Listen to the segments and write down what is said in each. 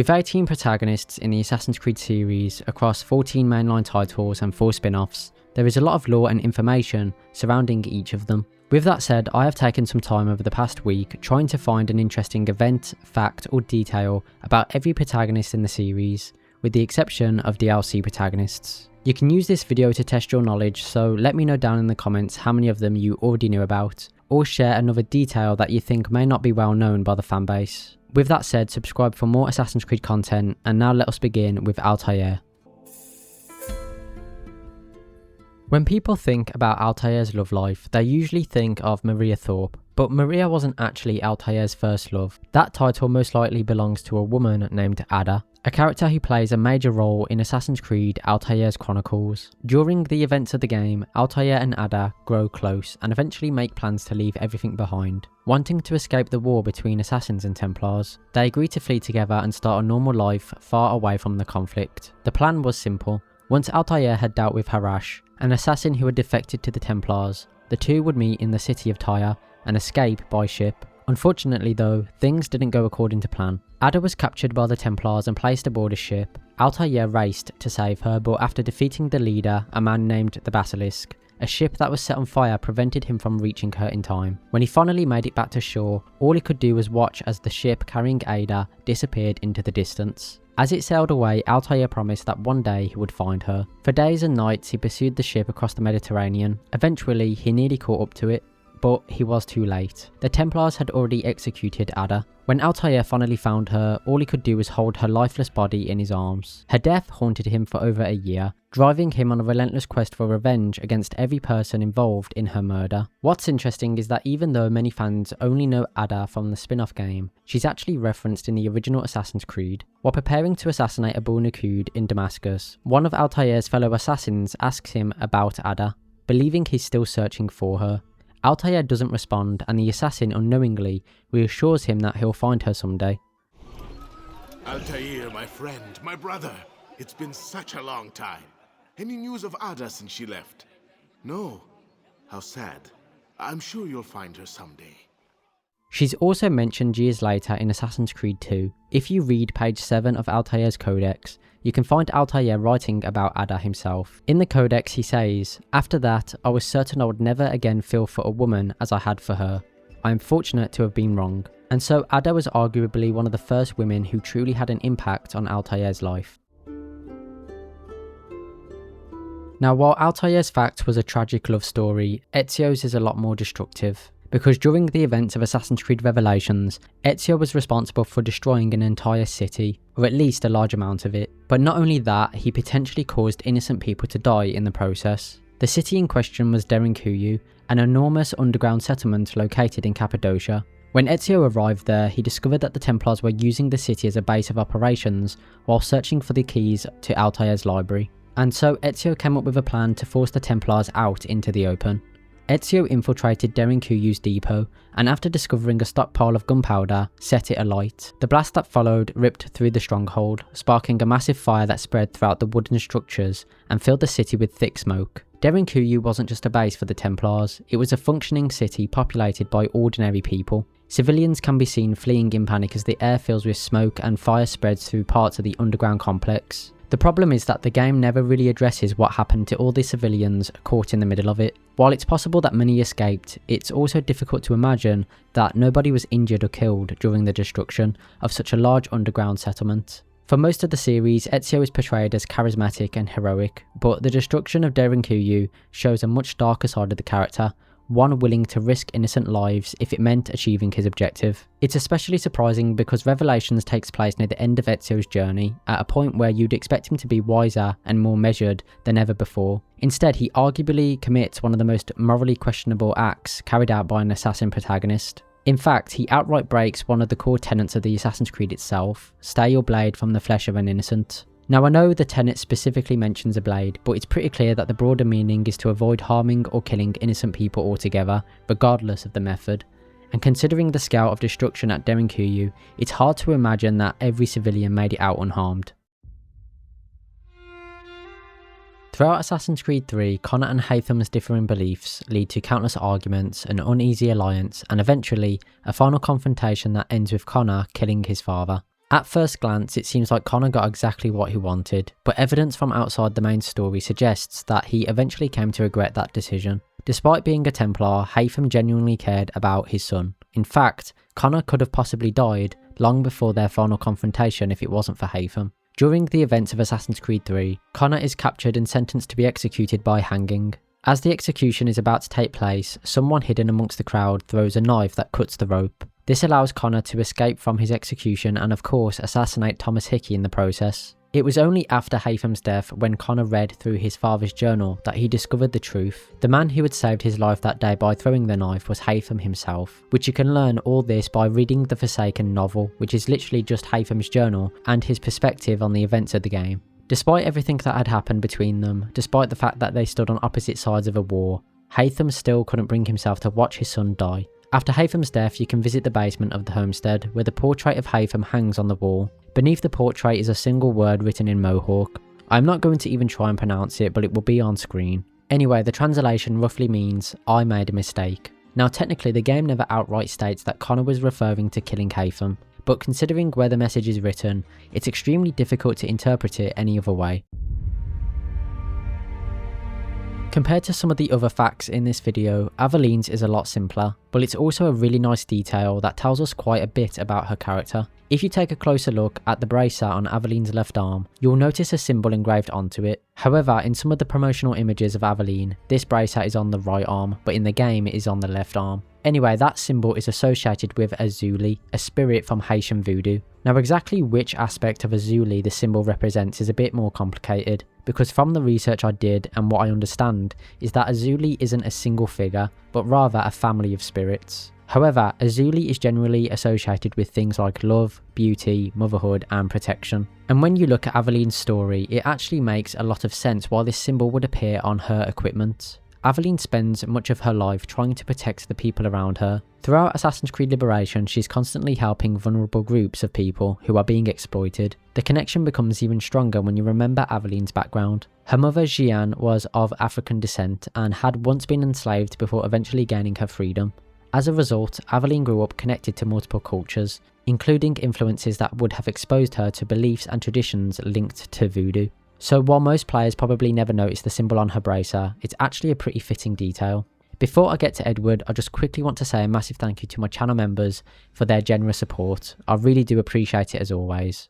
With 18 protagonists in the Assassin's Creed series across 14 mainline titles and 4 spin-offs, there is a lot of lore and information surrounding each of them. With that said, I have taken some time over the past week trying to find an interesting event, fact or detail about every protagonist in the series, with the exception of DLC protagonists. You can use this video to test your knowledge, so let me know down in the comments how many of them you already knew about, or share another detail that you think may not be well known by the fanbase. With that said, subscribe for more Assassin's Creed content, and now let us begin with Altair. When people think about Altair's love life, they usually think of Maria Thorpe, but Maria wasn't actually Altair's first love. That title most likely belongs to a woman named Ada, a character who plays a major role in Assassin's Creed Altair's Chronicles. During the events of the game, Altair and Ada grow close and eventually make plans to leave everything behind. Wanting to escape the war between Assassins and Templars, they agree to flee together and start a normal life far away from the conflict. The plan was simple. Once Altair had dealt with Harash, an assassin who had defected to the Templars, the two would meet in the city of Tyre and escape by ship. Unfortunately though, things didn't go according to plan. Ada was captured by the Templars and placed aboard a ship. Altair raced to save her, but after defeating the leader, a man named the Basilisk, a ship that was set on fire prevented him from reaching her in time. When he finally made it back to shore, all he could do was watch as the ship carrying Ada disappeared into the distance. As it sailed away, Altair promised that one day he would find her. For days and nights he pursued the ship across the Mediterranean. Eventually he nearly caught up to it, but he was too late. The Templars had already executed Ada. When Altair finally found her, all he could do was hold her lifeless body in his arms. Her death haunted him for over a year, driving him on a relentless quest for revenge against every person involved in her murder. What's interesting is that even though many fans only know Ada from the spin-off game, she's actually referenced in the original Assassin's Creed. While preparing to assassinate Abu Nukud in Damascus, one of Altair's fellow assassins asks him about Ada, believing he's still searching for her. Altair doesn't respond, and the assassin unknowingly reassures him that he'll find her someday. Altair, my friend, my brother, it's been such a long time. Any news of Ada since she left? No. How sad. I'm sure you'll find her someday. She's also mentioned years later in Assassin's Creed 2. If you read page 7 of Altair's codex, you can find Altair writing about Ada himself. In the codex he says, "After that, I was certain I would never again feel for a woman as I had for her. I am fortunate to have been wrong." And so Ada was arguably one of the first women who truly had an impact on Altair's life. Now while Altair's fact was a tragic love story, Ezio's is a lot more destructive. Because during the events of Assassin's Creed Revelations, Ezio was responsible for destroying an entire city, or at least a large amount of it. But not only that, he potentially caused innocent people to die in the process. The city in question was Derinkuyu, an enormous underground settlement located in Cappadocia. When Ezio arrived there, he discovered that the Templars were using the city as a base of operations while searching for the keys to Altair's library. And so Ezio came up with a plan to force the Templars out into the open. Ezio infiltrated Derinkuyu's depot, and after discovering a stockpile of gunpowder, set it alight. The blast that followed ripped through the stronghold, sparking a massive fire that spread throughout the wooden structures and filled the city with thick smoke. Derinkuyu wasn't just a base for the Templars, it was a functioning city populated by ordinary people. Civilians can be seen fleeing in panic as the air fills with smoke and fire spreads through parts of the underground complex. The problem is that the game never really addresses what happened to all the civilians caught in the middle of it. While it's possible that many escaped, it's also difficult to imagine that nobody was injured or killed during the destruction of such a large underground settlement. For most of the series, Ezio is portrayed as charismatic and heroic, but the destruction of Derinkuyu shows a much darker side of the character, one willing to risk innocent lives if it meant achieving his objective. It's especially surprising because Revelations takes place near the end of Ezio's journey, at a point where you'd expect him to be wiser and more measured than ever before. Instead, he arguably commits one of the most morally questionable acts carried out by an assassin protagonist. In fact, he outright breaks one of the core tenets of the Assassin's Creed itself: stay your blade from the flesh of an innocent. Now I know the tenet specifically mentions a blade, but it's pretty clear that the broader meaning is to avoid harming or killing innocent people altogether, regardless of the method. And considering the scale of destruction at Derinkuyu, it's hard to imagine that every civilian made it out unharmed. Throughout Assassin's Creed 3, Connor and Haytham's differing beliefs lead to countless arguments, an uneasy alliance, and eventually a final confrontation that ends with Connor killing his father. At first glance, it seems like Connor got exactly what he wanted, but evidence from outside the main story suggests that he eventually came to regret that decision. Despite being a Templar, Haytham genuinely cared about his son. In fact, Connor could have possibly died long before their final confrontation if it wasn't for Haytham. During the events of Assassin's Creed 3, Connor is captured and sentenced to be executed by hanging. As the execution is about to take place, someone hidden amongst the crowd throws a knife that cuts the rope. This allows Connor to escape from his execution and of course assassinate Thomas Hickey in the process. It was only after Haytham's death, when Connor read through his father's journal, that he discovered the truth. The man who had saved his life that day by throwing the knife was Haytham himself, which you can learn all this by reading the Forsaken novel, which is literally just Haytham's journal and his perspective on the events of the game. Despite everything that had happened between them, despite the fact that they stood on opposite sides of a war, Haytham still couldn't bring himself to watch his son die. After Haytham's death, you can visit the basement of the homestead, where the portrait of Haytham hangs on the wall. Beneath the portrait is a single word written in Mohawk. I'm not going to even try and pronounce it, but it will be on screen. Anyway, the translation roughly means, I made a mistake. Now technically the game never outright states that Connor was referring to killing Haytham, but considering where the message is written, it's extremely difficult to interpret it any other way. Compared to some of the other facts in this video, Aveline's is a lot simpler, but it's also a really nice detail that tells us quite a bit about her character. If you take a closer look at the bracelet on Aveline's left arm, you'll notice a symbol engraved onto it. However, in some of the promotional images of Aveline, this bracelet is on the right arm, but in the game it is on the left arm. Anyway, that symbol is associated with Azuli, a spirit from Haitian voodoo. Now exactly which aspect of Azuli the symbol represents is a bit more complicated, because from the research I did and what I understand is that Azuli isn't a single figure, but rather a family of spirits. However, Azuli is generally associated with things like love, beauty, motherhood and protection. And when you look at Aveline's story, it actually makes a lot of sense why this symbol would appear on her equipment. Aveline spends much of her life trying to protect the people around her. Throughout Assassin's Creed Liberation, she's constantly helping vulnerable groups of people who are being exploited. The connection becomes even stronger when you remember Aveline's background. Her mother Jian was of African descent and had once been enslaved before eventually gaining her freedom. As a result, Aveline grew up connected to multiple cultures, including influences that would have exposed her to beliefs and traditions linked to voodoo. So while most players probably never notice the symbol on her bracer, it's actually a pretty fitting detail. Before I get to Edward, I just quickly want to say a massive thank you to my channel members for their generous support. I really do appreciate it as always.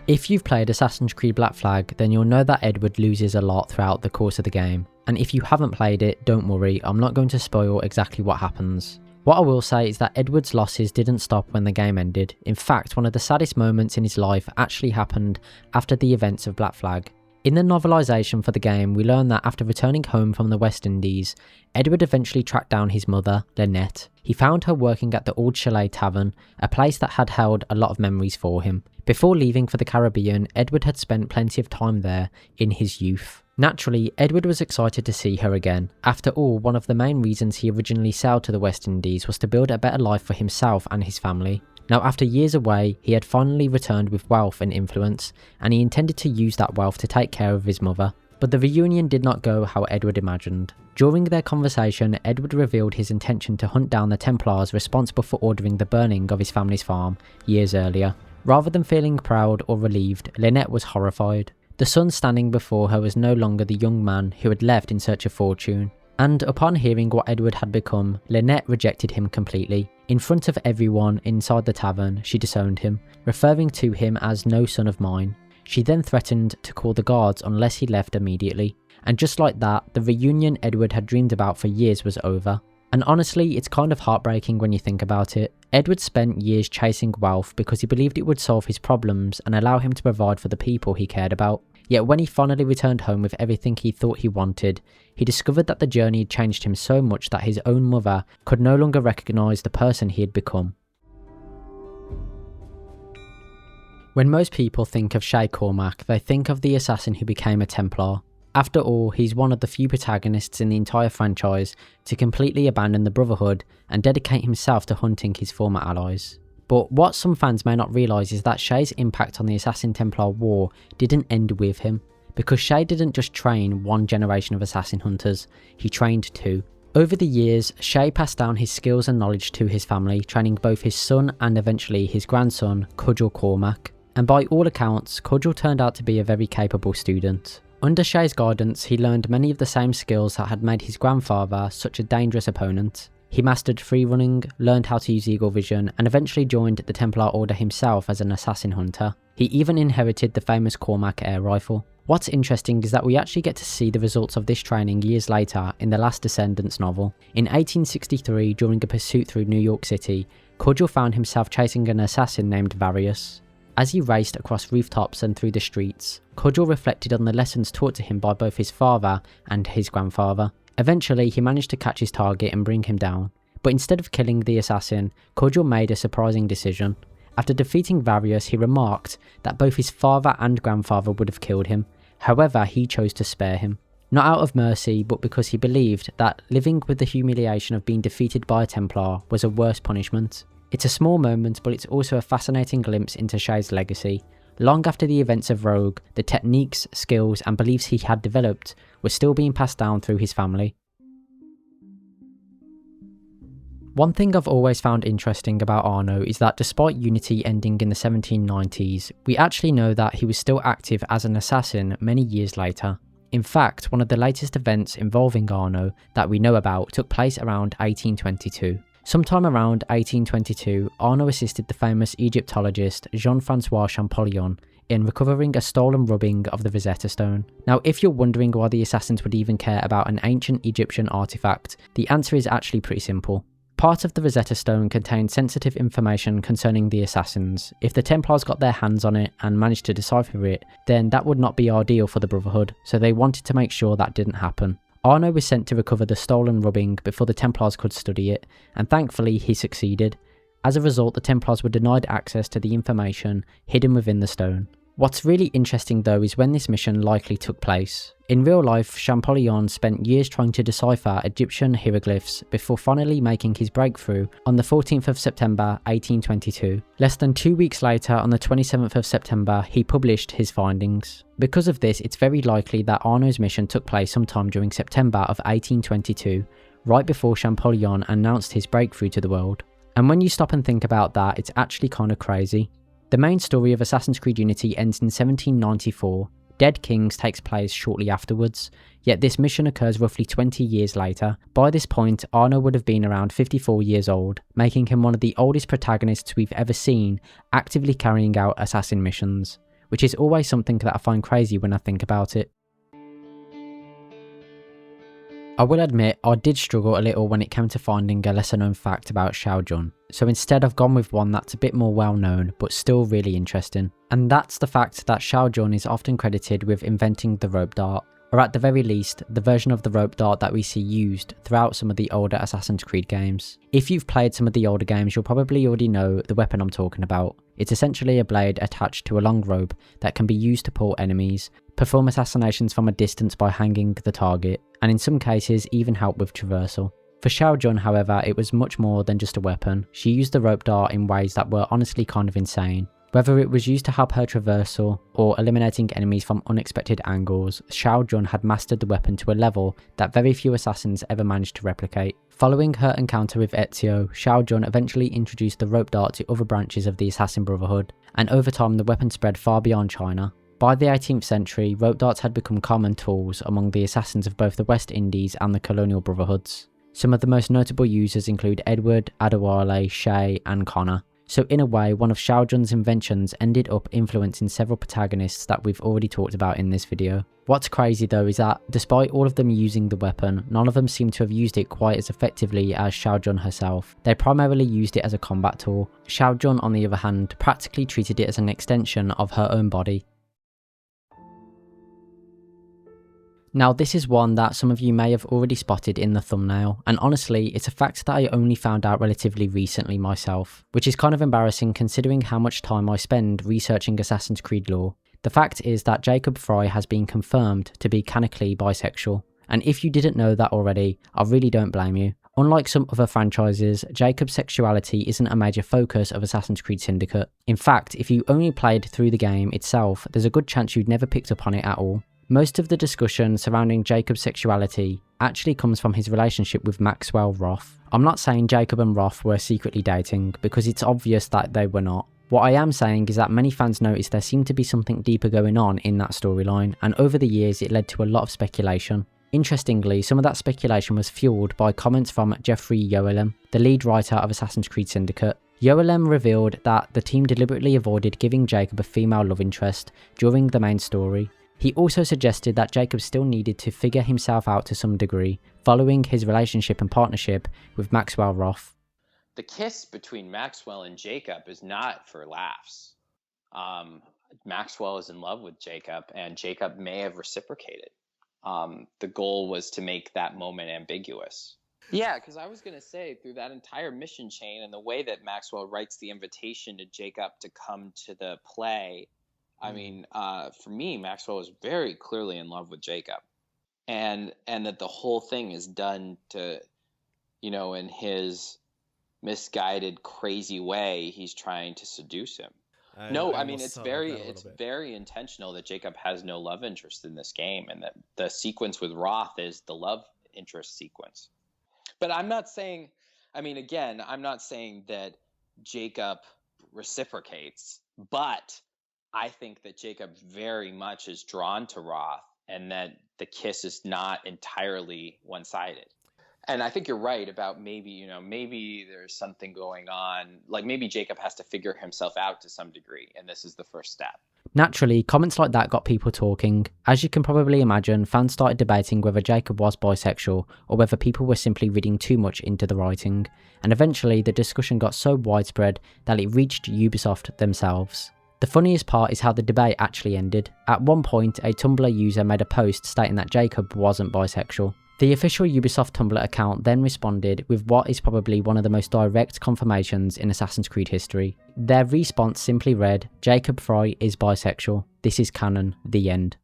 If you've played Assassin's Creed Black Flag, then you'll know that Edward loses a lot throughout the course of the game. And if you haven't played it, don't worry, I'm not going to spoil exactly what happens. What I will say is that Edward's losses didn't stop when the game ended. In fact, one of the saddest moments in his life actually happened after the events of Black Flag. In the novelisation for the game, we learn that after returning home from the West Indies, Edward eventually tracked down his mother, Lynette. He found her working at the Old Chalet Tavern, a place that had held a lot of memories for him. Before leaving for the Caribbean, Edward had spent plenty of time there in his youth. Naturally, Edward was excited to see her again. After all, one of the main reasons he originally sailed to the West Indies was to build a better life for himself and his family. Now, after years away, he had finally returned with wealth and influence, and he intended to use that wealth to take care of his mother. But the reunion did not go how Edward imagined. During their conversation, Edward revealed his intention to hunt down the Templars responsible for ordering the burning of his family's farm years earlier. Rather than feeling proud or relieved, Lynette was horrified. The son standing before her was no longer the young man who had left in search of fortune. And upon hearing what Edward had become, Lynette rejected him completely. In front of everyone inside the tavern, she disowned him, referring to him as no son of mine. She then threatened to call the guards unless he left immediately. And just like that, the reunion Edward had dreamed about for years was over. And honestly, it's kind of heartbreaking when you think about it. Edward spent years chasing wealth because he believed it would solve his problems and allow him to provide for the people he cared about. Yet when he finally returned home with everything he thought he wanted, he discovered that the journey had changed him so much that his own mother could no longer recognise the person he had become. When most people think of Shay Cormac, they think of the assassin who became a Templar. After all, he's one of the few protagonists in the entire franchise to completely abandon the Brotherhood and dedicate himself to hunting his former allies. But what some fans may not realise is that Shay's impact on the Assassin-Templar war didn't end with him, because Shay didn't just train one generation of assassin hunters, he trained two. Over the years, Shay passed down his skills and knowledge to his family, training both his son and eventually his grandson, Cudgel Cormac. And by all accounts, Cudgel turned out to be a very capable student. Under Shay's guidance, he learned many of the same skills that had made his grandfather such a dangerous opponent. He mastered free running, learned how to use eagle vision, and eventually joined the Templar Order himself as an assassin hunter. He even inherited the famous Cormac air rifle. What's interesting is that we actually get to see the results of this training years later in the Last Descendants novel. In 1863, during a pursuit through New York City, Cudgel found himself chasing an assassin named Varius. As he raced across rooftops and through the streets, Cudgel reflected on the lessons taught to him by both his father and his grandfather. Eventually, he managed to catch his target and bring him down. But instead of killing the assassin, Cudgel made a surprising decision. After defeating Varius, he remarked that both his father and grandfather would have killed him. However, he chose to spare him. Not out of mercy, but because he believed that living with the humiliation of being defeated by a Templar was a worse punishment. It's a small moment, but it's also a fascinating glimpse into Shay's legacy. Long after the events of Rogue, the techniques, skills, and beliefs he had developed were still being passed down through his family. One thing I've always found interesting about Arno is that despite Unity ending in the 1790s, we actually know that he was still active as an assassin many years later. In fact, one of the latest events involving Arno that we know about took place around 1822. Sometime around 1822, Arno assisted the famous Egyptologist Jean-Francois Champollion in recovering a stolen rubbing of the Rosetta Stone. Now, if you're wondering why the assassins would even care about an ancient Egyptian artifact, the answer is actually pretty simple. Part of the Rosetta Stone contained sensitive information concerning the assassins. If the Templars got their hands on it and managed to decipher it, then that would not be ideal for the Brotherhood, so they wanted to make sure that didn't happen. Arno was sent to recover the stolen rubbing before the Templars could study it, and thankfully he succeeded. As a result, the Templars were denied access to the information hidden within the stone. What's really interesting though is when this mission likely took place. In real life, Champollion spent years trying to decipher Egyptian hieroglyphs before finally making his breakthrough on the 14th of September 1822. Less than 2 weeks later, on the 27th of September, he published his findings. Because of this, it's very likely that Arno's mission took place sometime during September of 1822, right before Champollion announced his breakthrough to the world. And when you stop and think about that, it's actually kind of crazy. The main story of Assassin's Creed Unity ends in 1794. Dead Kings takes place shortly afterwards, yet this mission occurs roughly 20 years later. By this point, Arno would have been around 54 years old, making him one of the oldest protagonists we've ever seen actively carrying out assassin missions, which is always something that I find crazy when I think about it. I will admit, I did struggle a little when it came to finding a lesser known fact about Shao Jun, so instead I've gone with one that's a bit more well known, but still really interesting. And that's the fact that Shao Jun is often credited with inventing the rope dart, or at the very least, the version of the rope dart that we see used throughout some of the older Assassin's Creed games. If you've played some of the older games, you'll probably already know the weapon I'm talking about. It's essentially a blade attached to a long rope that can be used to pull enemies, perform assassinations from a distance by hanging the target, and in some cases even help with traversal. For Shao Jun, however, it was much more than just a weapon. She used the rope dart in ways that were honestly kind of insane. Whether it was used to help her traversal or eliminating enemies from unexpected angles, Shao Jun had mastered the weapon to a level that very few assassins ever managed to replicate. Following her encounter with Ezio, Shao Jun eventually introduced the rope dart to other branches of the Assassin Brotherhood, and over time the weapon spread far beyond China. By the 18th century, rope darts had become common tools among the assassins of both the West Indies and the colonial brotherhoods. Some of the most notable users include Edward, Adewale, Shay, and Connor. So in a way, one of Shao Jun's inventions ended up influencing several protagonists that we've already talked about in this video. What's crazy though is that, despite all of them using the weapon, none of them seem to have used it quite as effectively as Shao Jun herself. They primarily used it as a combat tool. Shao Jun, on the other hand, practically treated it as an extension of her own body. Now this is one that some of you may have already spotted in the thumbnail, and honestly it's a fact that I only found out relatively recently myself, which is kind of embarrassing considering how much time I spend researching Assassin's Creed lore. The fact is that Jacob Frye has been confirmed to be canonically bisexual, and if you didn't know that already, I really don't blame you. Unlike some other franchises, Jacob's sexuality isn't a major focus of Assassin's Creed Syndicate. In fact, if you only played through the game itself, there's a good chance you'd never picked up on it at all. Most of the discussion surrounding Jacob's sexuality actually comes from his relationship with Maxwell Roth. I'm not saying Jacob and Roth were secretly dating, because it's obvious that they were not. What I am saying is that many fans noticed there seemed to be something deeper going on in that storyline, and over the years it led to a lot of speculation. Interestingly, some of that speculation was fueled by comments from Jeffrey Yoelem, the lead writer of Assassin's Creed Syndicate. Yoelem revealed that the team deliberately avoided giving Jacob a female love interest during the main story. He also suggested that Jacob still needed to figure himself out to some degree, following his relationship and partnership with Maxwell Roth. The kiss between Maxwell and Jacob is not for laughs. Maxwell is in love with Jacob, and Jacob may have reciprocated. The goal was to make that moment ambiguous. Yeah, because I was going to say, through that entire mission chain and the way that Maxwell writes the invitation to Jacob to come to the play, I mean, for me, Maxwell was very clearly in love with Jacob. And that the whole thing is done to, in his misguided, crazy way, he's trying to seduce him. It's very intentional that Jacob has no love interest in this game, and that the sequence with Roth is the love interest sequence. But I'm not saying that Jacob reciprocates, but I think that Jacob very much is drawn to Roth, and that the kiss is not entirely one-sided. And I think you're right about maybe there's something going on. Like maybe Jacob has to figure himself out to some degree, and this is the first step. Naturally, comments like that got people talking. As you can probably imagine, fans started debating whether Jacob was bisexual or whether people were simply reading too much into the writing. And eventually, the discussion got so widespread that it reached Ubisoft themselves. The funniest part is how the debate actually ended. At one point, a Tumblr user made a post stating that Jacob wasn't bisexual. The official Ubisoft Tumblr account then responded with what is probably one of the most direct confirmations in Assassin's Creed history. Their response simply read, "Jacob Frye is bisexual. This is canon. The end."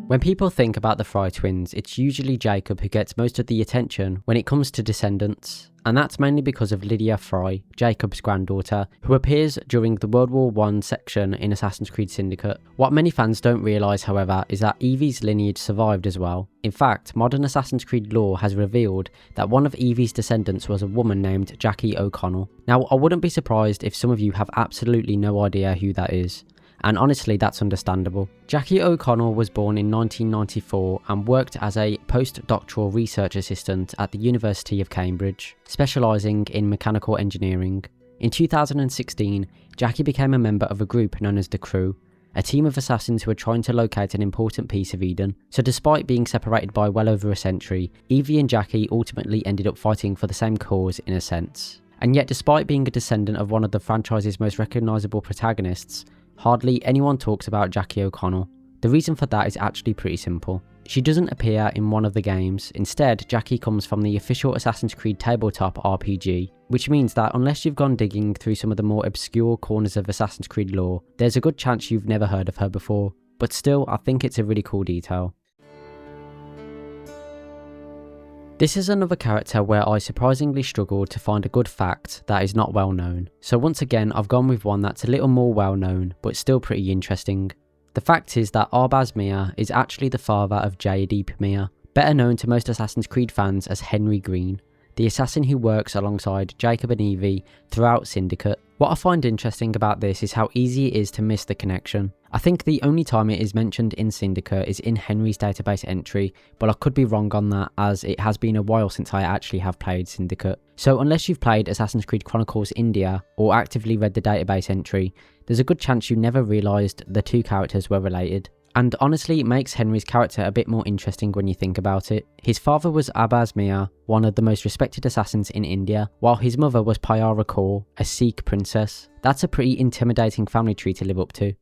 When people think about the Frye twins, it's usually Jacob who gets most of the attention when it comes to descendants, and that's mainly because of Lydia Frye, Jacob's granddaughter, who appears during the World War I section in Assassin's Creed Syndicate. What many fans don't realise, however, is that Evie's lineage survived as well. In fact, modern Assassin's Creed lore has revealed that one of Evie's descendants was a woman named Jackie O'Connell. Now, I wouldn't be surprised if some of you have absolutely no idea who that is. And honestly, that's understandable. Jackie O'Connell was born in 1994 and worked as a postdoctoral research assistant at the University of Cambridge, specialising in mechanical engineering. In 2016, Jackie became a member of a group known as the Crew, a team of assassins who were trying to locate an important piece of Eden. So despite being separated by well over a century, Evie and Jackie ultimately ended up fighting for the same cause in a sense. And yet, despite being a descendant of one of the franchise's most recognisable protagonists, hardly anyone talks about Jackie O'Connell. The reason for that is actually pretty simple. She doesn't appear in one of the games. Instead, Jackie comes from the official Assassin's Creed tabletop RPG, which means that unless you've gone digging through some of the more obscure corners of Assassin's Creed lore, there's a good chance you've never heard of her before. But still, I think it's a really cool detail. This is another character where I surprisingly struggled to find a good fact that is not well known. So once again, I've gone with one that's a little more well known, but still pretty interesting. The fact is that Arbaaz Mir is actually the father of Jade Mir, better known to most Assassin's Creed fans as Henry Green, the assassin who works alongside Jacob and Evie throughout Syndicate. What I find interesting about this is how easy it is to miss the connection. I think the only time it is mentioned in Syndicate is in Henry's database entry, but I could be wrong on that as it has been a while since I actually have played Syndicate. So unless you've played Assassin's Creed Chronicles India or actively read the database entry, there's a good chance you never realised the two characters were related. And honestly, it makes Henry's character a bit more interesting when you think about it. His father was Arbaaz Mir, one of the most respected assassins in India, while his mother was Pyara Kaur, a Sikh princess. That's a pretty intimidating family tree to live up to.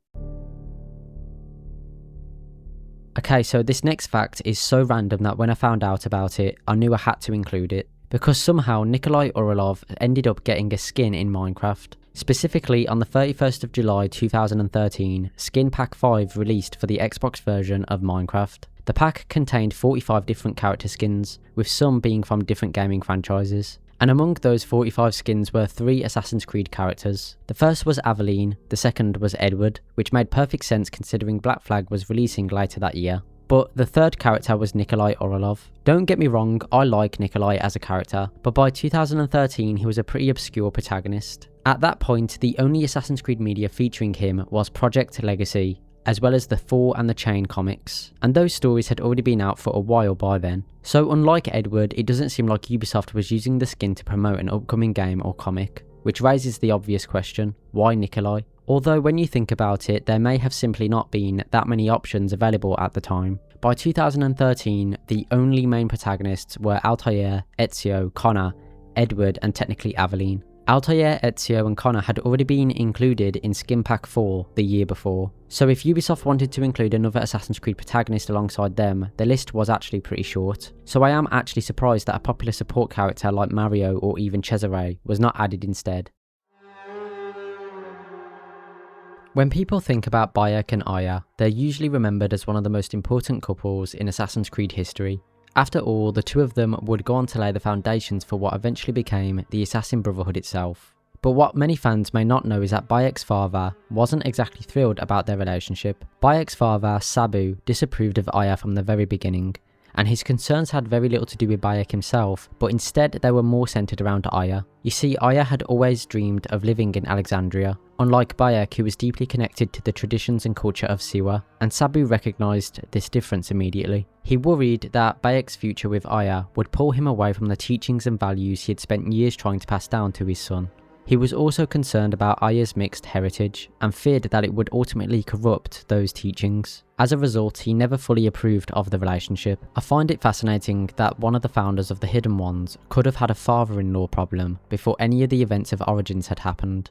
Okay, so this next fact is so random that when I found out about it, I knew I had to include it. Because somehow Nikolai Orelov ended up getting a skin in Minecraft. Specifically, on the 31st of July 2013, Skin Pack 5 released for the Xbox version of Minecraft. The pack contained 45 different character skins, with some being from different gaming franchises. And among those 45 skins were 3 Assassin's Creed characters. The first was Aveline, the second was Edward, which made perfect sense considering Black Flag was releasing later that year. But the third character was Nikolai Orelov. Don't get me wrong, I like Nikolai as a character, but by 2013 he was a pretty obscure protagonist. At that point, the only Assassin's Creed media featuring him was Project Legacy, as well as the Thor and the Chain comics, and those stories had already been out for a while by then. So unlike Edward, it doesn't seem like Ubisoft was using the skin to promote an upcoming game or comic, which raises the obvious question, why Nikolai? Although when you think about it, there may have simply not been that many options available at the time. By 2013, the only main protagonists were Altair, Ezio, Connor, Edward and technically Aveline. Altair, Ezio and Connor had already been included in Skin Pack 4 the year before, so if Ubisoft wanted to include another Assassin's Creed protagonist alongside them, the list was actually pretty short. So I am actually surprised that a popular support character like Mario or even Cesare was not added instead. When people think about Bayek and Aya, they're usually remembered as one of the most important couples in Assassin's Creed history. After all, the two of them would go on to lay the foundations for what eventually became the Assassin Brotherhood itself. But what many fans may not know is that Bayek's father wasn't exactly thrilled about their relationship. Bayek's father, Sabu, disapproved of Aya from the very beginning, and his concerns had very little to do with Bayek himself, but instead they were more centred around Aya. You see, Aya had always dreamed of living in Alexandria, unlike Bayek, who was deeply connected to the traditions and culture of Siwa, and Sabu recognised this difference immediately. He worried that Bayek's future with Aya would pull him away from the teachings and values he had spent years trying to pass down to his son. He was also concerned about Aya's mixed heritage, and feared that it would ultimately corrupt those teachings. As a result, he never fully approved of the relationship. I find it fascinating that one of the founders of the Hidden Ones could have had a father-in-law problem before any of the events of Origins had happened.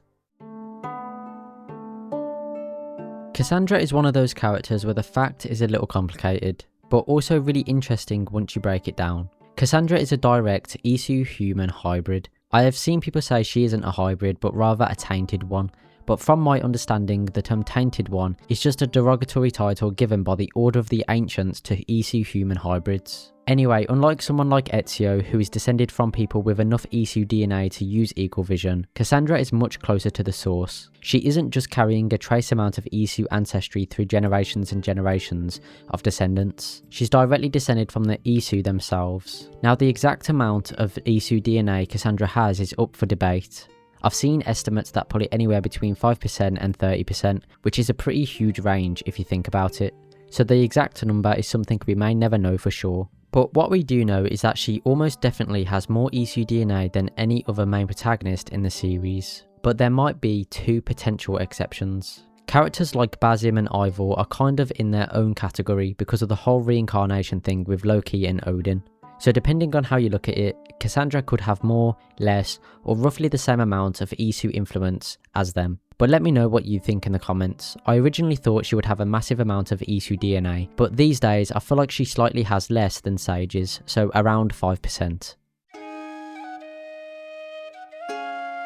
Kassandra is one of those characters where the fact is a little complicated, but also really interesting once you break it down. Kassandra is a direct Isu-human hybrid. I have seen people say she isn't a hybrid, but rather a tainted one, but from my understanding, the term tainted one is just a derogatory title given by the Order of the Ancients to Isu human hybrids. Anyway, unlike someone like Ezio, who is descended from people with enough Isu DNA to use equal vision, Kassandra is much closer to the source. She isn't just carrying a trace amount of Isu ancestry through generations and generations of descendants. She's directly descended from the Isu themselves. Now, the exact amount of Isu DNA Kassandra has is up for debate. I've seen estimates that put it anywhere between 5% and 30%, which is a pretty huge range if you think about it. So the exact number is something we may never know for sure. But what we do know is that she almost definitely has more Isu DNA than any other main protagonist in the series. But there might be 2 potential exceptions. Characters like Basim and Eivor are kind of in their own category because of the whole reincarnation thing with Loki and Odin. So depending on how you look at it, Kassandra could have more, less, or roughly the same amount of Isu influence as them. But let me know what you think in the comments. I originally thought she would have a massive amount of Isu DNA, but these days I feel like she slightly has less than Sage's, so around 5%.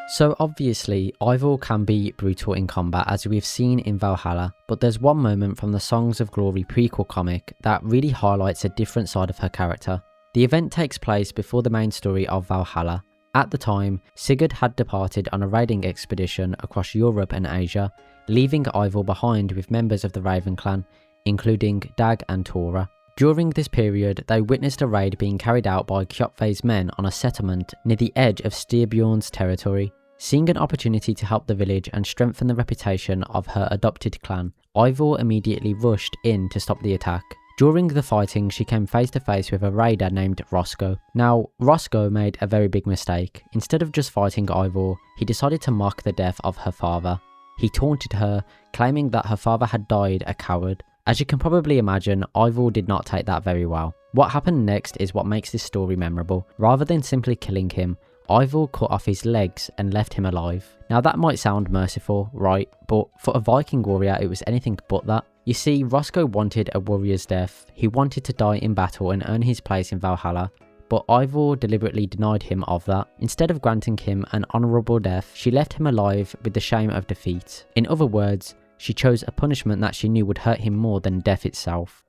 So obviously, Eivor can be brutal in combat as we've seen in Valhalla, but there's one moment from the Songs of Glory prequel comic that really highlights a different side of her character. The event takes place before the main story of Valhalla. At the time, Sigurd had departed on a raiding expedition across Europe and Asia, leaving Eivor behind with members of the Raven clan, including Dag and Tora. During this period, they witnessed a raid being carried out by Kjotve's men on a settlement near the edge of Styrbjorn's territory. Seeing an opportunity to help the village and strengthen the reputation of her adopted clan, Eivor immediately rushed in to stop the attack. During the fighting, she came face to face with a raider named Roscoe. Now, Roscoe made a very big mistake. Instead of just fighting Eivor, he decided to mock the death of her father. He taunted her, claiming that her father had died a coward. As you can probably imagine, Eivor did not take that very well. What happened next is what makes this story memorable. Rather than simply killing him, Eivor cut off his legs and left him alive. Now that might sound merciful, right? But for a Viking warrior, it was anything but that. You see, Roscoe wanted a warrior's death. He wanted to die in battle and earn his place in Valhalla, but Eivor deliberately denied him of that. Instead of granting him an honourable death, she left him alive with the shame of defeat. In other words, she chose a punishment that she knew would hurt him more than death itself.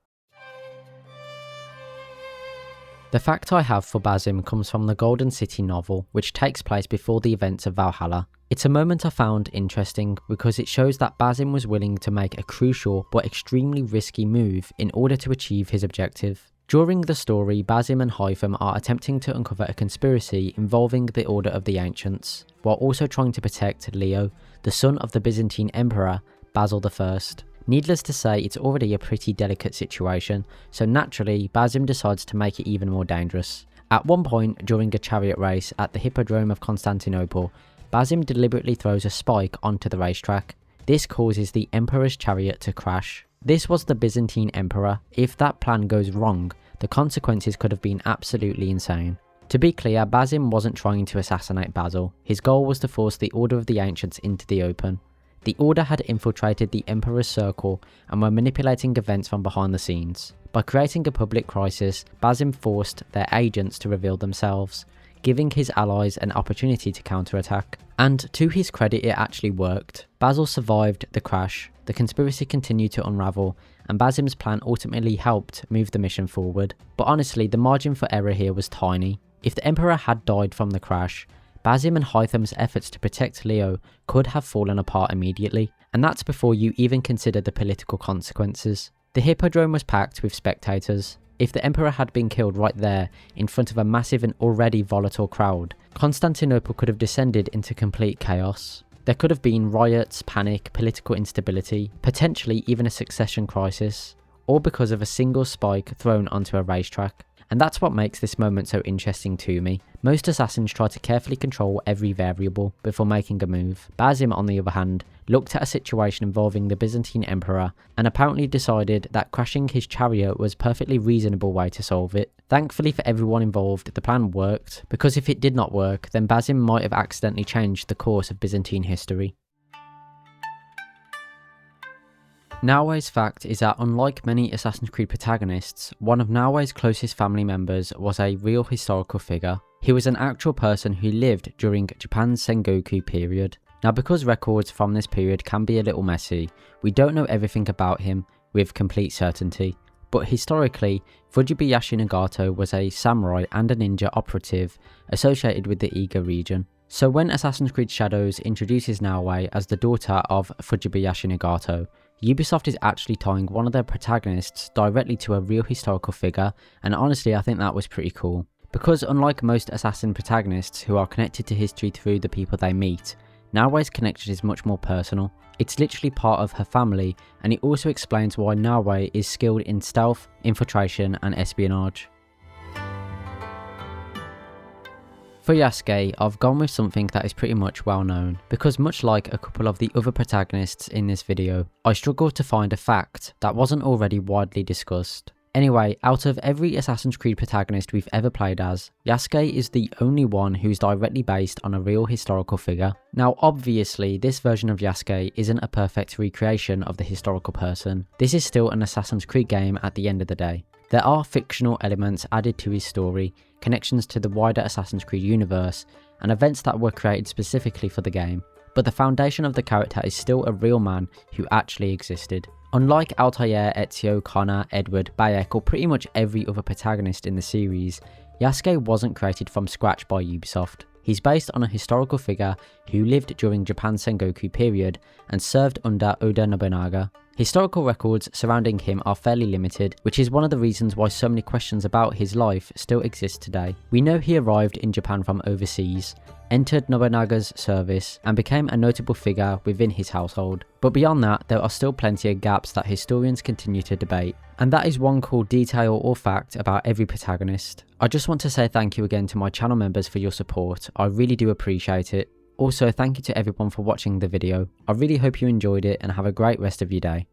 The fact I have for Basim comes from the Golden City novel, which takes place before the events of Valhalla. It's a moment I found interesting because it shows that Basim was willing to make a crucial but extremely risky move in order to achieve his objective. During the story, Basim and Hytham are attempting to uncover a conspiracy involving the Order of the Ancients, while also trying to protect Leo, the son of the Byzantine Emperor Basil I. Needless to say, it's already a pretty delicate situation, so naturally, Basim decides to make it even more dangerous. At one point, during a chariot race at the Hippodrome of Constantinople, Basim deliberately throws a spike onto the racetrack. This causes the Emperor's chariot to crash. This was the Byzantine Emperor. If that plan goes wrong, the consequences could have been absolutely insane. To be clear, Basim wasn't trying to assassinate Basil. His goal was to force the Order of the Ancients into the open. The Order had infiltrated the Emperor's circle and were manipulating events from behind the scenes. By creating a public crisis, Basim forced their agents to reveal themselves, giving his allies an opportunity to counterattack. And to his credit, it actually worked. Basil survived the crash, the conspiracy continued to unravel, and Basim's plan ultimately helped move the mission forward. But honestly, the margin for error here was tiny. If the Emperor had died from the crash, Basim and Hytham's efforts to protect Leo could have fallen apart immediately, and that's before you even consider the political consequences. The Hippodrome was packed with spectators. If the Emperor had been killed right there in front of a massive and already volatile crowd, Constantinople could have descended into complete chaos. There could have been riots, panic, political instability, potentially even a succession crisis, all because of a single spike thrown onto a racetrack. And that's what makes this moment so interesting to me. Most assassins try to carefully control every variable before making a move. Basim, on the other hand, looked at a situation involving the Byzantine Emperor and apparently decided that crashing his chariot was a perfectly reasonable way to solve it. Thankfully for everyone involved, the plan worked, because if it did not work, then Basim might have accidentally changed the course of Byzantine history. Naoe's fact is that unlike many Assassin's Creed protagonists, one of Naoe's closest family members was a real historical figure. He was an actual person who lived during Japan's Sengoku period. Now, because records from this period can be a little messy, we don't know everything about him with complete certainty. But historically, Fujibayashi Nagato was a samurai and a ninja operative associated with the Iga region. So when Assassin's Creed Shadows introduces Naoe as the daughter of Fujibayashi Nagato, Ubisoft is actually tying one of their protagonists directly to a real historical figure, and honestly I think that was pretty cool. Because unlike most assassin protagonists who are connected to history through the people they meet, Naoe's connection is much more personal. It's literally part of her family, and it also explains why Naoe is skilled in stealth, infiltration and espionage. For Yasuke, I've gone with something that is pretty much well known, because much like a couple of the other protagonists in this video, I struggled to find a fact that wasn't already widely discussed. Anyway, out of every Assassin's Creed protagonist we've ever played as, Yasuke is the only one who's directly based on a real historical figure. Now obviously, this version of Yasuke isn't a perfect recreation of the historical person. This is still an Assassin's Creed game at the end of the day. There are fictional elements added to his story, connections to the wider Assassin's Creed universe, and events that were created specifically for the game, but the foundation of the character is still a real man who actually existed. Unlike Altair, Ezio, Connor, Edward, Bayek, or pretty much every other protagonist in the series, Yasuke wasn't created from scratch by Ubisoft. He's based on a historical figure who lived during Japan's Sengoku period and served under Oda Nobunaga. Historical records surrounding him are fairly limited, which is one of the reasons why so many questions about his life still exist today. We know he arrived in Japan from overseas, entered Nobunaga's service, and became a notable figure within his household. But beyond that, there are still plenty of gaps that historians continue to debate. And that is one cool detail or fact about every protagonist. I just want to say thank you again to my channel members for your support. I really do appreciate it. Also, thank you to everyone for watching the video. I really hope you enjoyed it and have a great rest of your day.